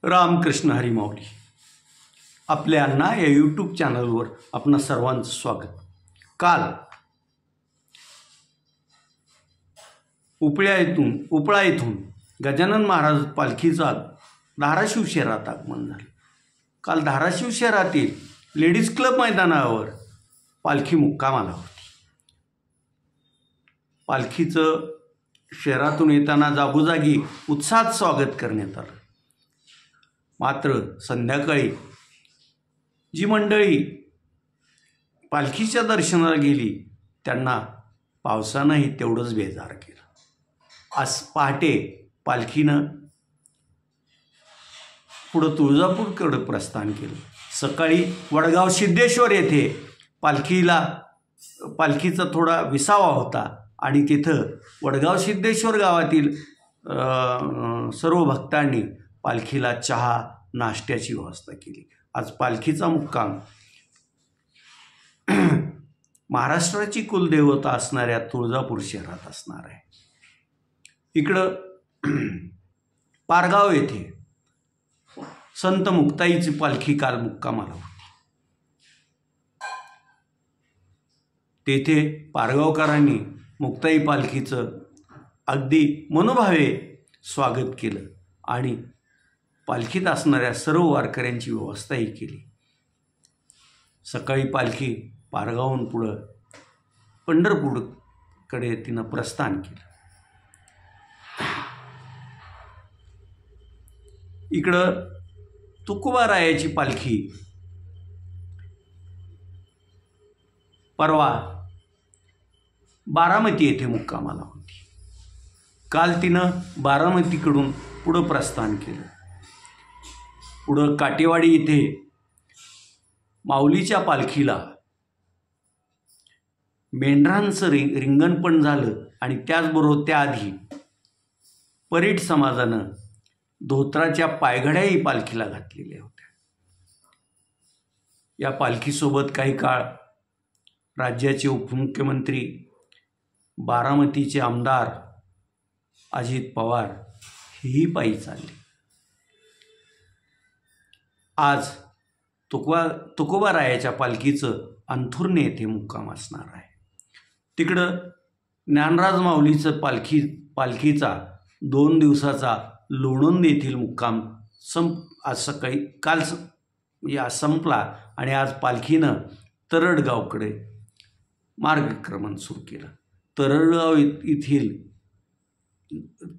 रामकृष्ण हरी माऊली. आपल्या अण्णा या यूट्यूब चॅनलवर आपणा सर्वांचं स्वागत. काल उपळा येथून गजानन महाराज पालखीचा धाराशिव शहरात आगमन झाले. काल धाराशिव शहरातील लेडीज क्लब मैदानावर पालखी मुक्कामाला होती. पालखीचं शहरातून येताना जागोजागी उत्साहात स्वागत करण्यात आलं. मात्र संध्याकाळी जी मंडळी पालखीच्या दर्शनाला गेली त्यांना पावसानंही तेवढंच बेजार केलं. आज पहाटे पालखीनं पुढं तुळजापूरकडे प्रस्थान केलं. सकाळी वडगाव सिद्धेश्वर येथे पालखीचा थोडा विसावा होता आणि तिथं वडगाव सिद्धेश्वर गावातील सर्व भक्तांनी पालखीला चहा नाश्त्याची व्यवस्था केली. आज पालखीचा मुक्काम महाराष्ट्राची कुलदेवता असणाऱ्या तुळजापूर शहरात असणार आहे. इकडं पारगाव येथे संत मुक्ताईची पालखी काल मुक्कामाला होती. तेथे पारगावकरांनी मुक्ताई पालखीचं अगदी मनोभावे स्वागत केलं आणि पालखीत असणाऱ्या सर्व वारकऱ्यांची व्यवस्थाही केली. सकाळी पालखी पारगावहून पुढं पंढरपूरकडे तिनं प्रस्थान केलं. इकडं तुकोबारायाची पालखी परवा बारामती येथे मुक्कामाला होती. काल तिनं बारामतीकडून पुढं प्रस्थान केलं. पुढं काटेवाडी इथे माऊलीच्या पालखीला मेंढरांचं रिंगण पण झालं आणि त्याचबरोबर त्याआधी परीट समाजानं धोत्राच्या पायघड्याही पालखीला घातलेल्या होत्या. या पालखीसोबत काही काळ राज्याचे उपमुख्यमंत्री बारामतीचे आमदार अजित पवार हेही पायी चालले. आज तुकोबारायाच्या पालखीचं अंथुर्णे येथे मुक्काम असणार आहे. तिकडं ज्ञानराज माऊलीचं पालखीचा 2 दिवसाचा लोणंद येथील मुक्काम आज सकाळी संपला आणि आज पालखीनं तरडगावकडे मार्गक्रमण सुरू केलं.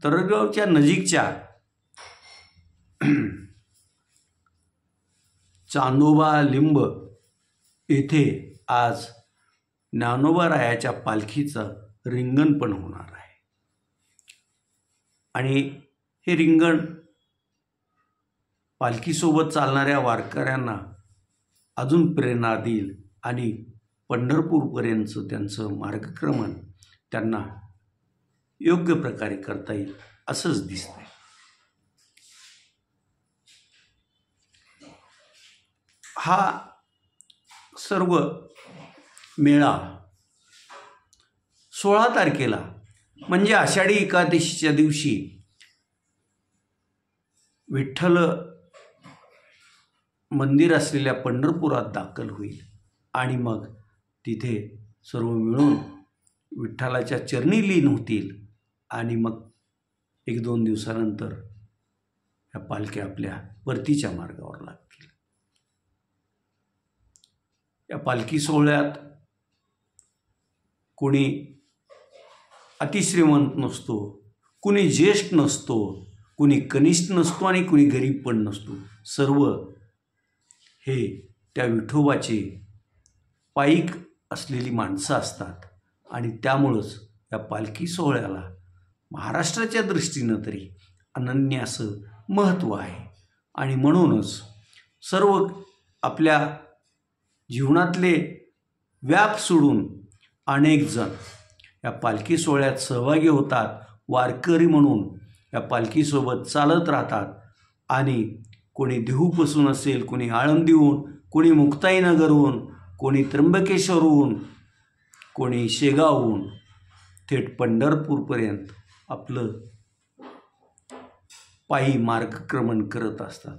तरडगावच्या नजीकच्या चांदोबा लिंब येथे आज ज्ञानोबारायाच्या पालखीचं रिंगण पण होणार आहे आणि हे रिंगण पालखीसोबत चालणाऱ्या वारकऱ्यांना अजून प्रेरणा देईल आणि पंढरपूरपर्यंतचं त्यांचं मार्गक्रमण त्यांना योग्य प्रकारे करता येईल असंच दिसतंय. हा सर्व मेळा 16 तारखेला म्हणजे आषाढी एकादशीच्या दिवशी विठ्ठल मंदिर असलेल्या पंढरपुरात दाखल होईल आणि मग तिथे सर्व मिळून विठ्ठलाच्या चरणी लीन होतील आणि मग 1-2 दिवसानंतर ह्या पालख्या आपल्या परतीच्या मार्गावर लागतील. या पालखी सोहळ्यात कोणी अतिश्रीमंत नसतो, कुणी ज्येष्ठ नसतो, कुणी कनिष्ठ नसतो आणि कुणी गरीब पण नसतो. सर्व हे त्या विठोबाचे पाईक असलेली माणसं असतात आणि त्यामुळंच या पालखी सोहळ्याला महाराष्ट्राच्या दृष्टीनं तरी अनन्य असं महत्त्व आहे. आणि म्हणूनच सर्व आपल्या जीवनातले व्याप सोडून अनेक जण या पालखी सोहळ्यात सहभागी होतात. वारकरी म्हणून या पालखीसोबत चालत राहतात आणि कोणी देहूपासून असेल, कोणी आळंदीहून, कोणी मुक्ताईनगरहून, कोणी त्र्यंबकेश्वरहून, कोणी शेगावहून थेट पंढरपूरपर्यंत आपलं पायी मार्गक्रमण करत असतात.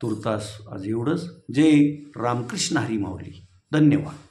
तुर्तास आज एवढंच. जय रामकृष्ण हरी माऊली. धन्यवाद.